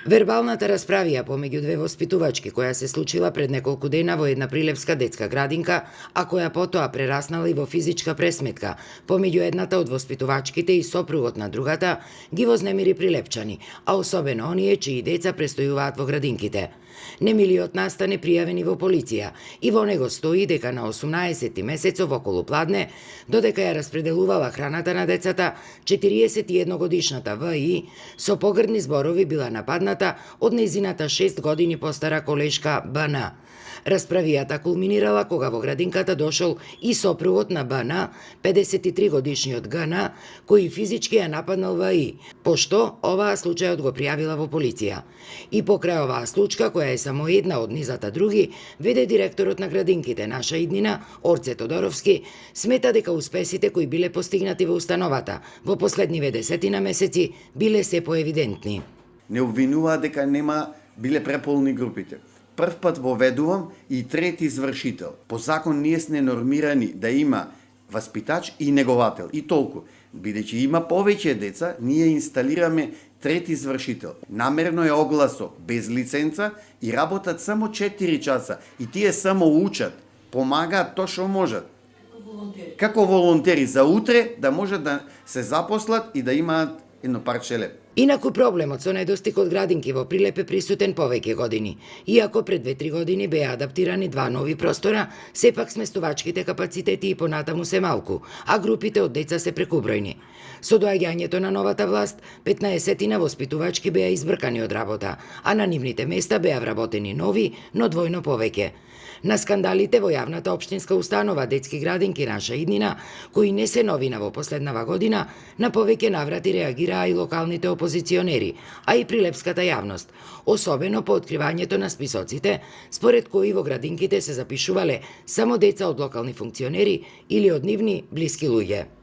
Вербалната расправија помеѓу две воспитувачки која се случила пред неколку дена во една прилепска детска градинка, а која потоа прераснала и во физичка пресметка помеѓу едната од воспитувачките и сопругот на другата, ги вознемири прилепчани, а особено оние чии деца престојуваат во градинките. Немилиот настан е пријавен и во полиција и во него стои дека на 18 месецов околу пладне, додека ја распределувала храната на децата, 41 годишната ВИ со погрдни зборови била нападната од нејзината 6 години постара колешка БН. Расправијата кулминирала кога во градинката дошол и сопругот на БН, 53 годишниот ГН, кој физички ја нападнал ВИ, пошто оваа случајот го пријавила во полиција. И покрај оваа случка, која е само една од низата други, веде директорот на градинките наша иднина, Орце Тодоровски, смета дека успесите кои биле постигнати во установата во последниве десетина месеци биле се поевидентни. Не обвинува дека нема биле преполни групите. Прв пат воведувам и трети извршител. По закон ние сме нормирани да има васпитач и неговател. И толку. Бидејќи има повеќе деца, ние инсталираме трети извршител. Намерно е огласо, без лиценца и работат само 4 часа. И тие само учат, помагаат тоа што можат. Како волонтери за утре да можат да се запослат и да имаат едно парче леп. Инаку проблемот со недостигот градинки во Прилеп е присутен повеќе години. Иако пред 2-3 години беа адаптирани 2 нови простора, сепак сместувачките капацитети и понатаму се малку, а групите од деца се прекубројни. Со доаѓањето на новата власт, 15 воспитувачки беа избркани од работа, а на нивните места беа вработени нови, но двојно повеќе. На скандалите во јавната општинска установа детски градинки наша иднина, кои не се новина во последнава година, на повеќе наврати реагираа и локалните опозиционери, а и прилепската јавност, особено по откривањето на списоците, според кои во градинките се запишувале само деца од локални функционери или од нивни блиски луѓе.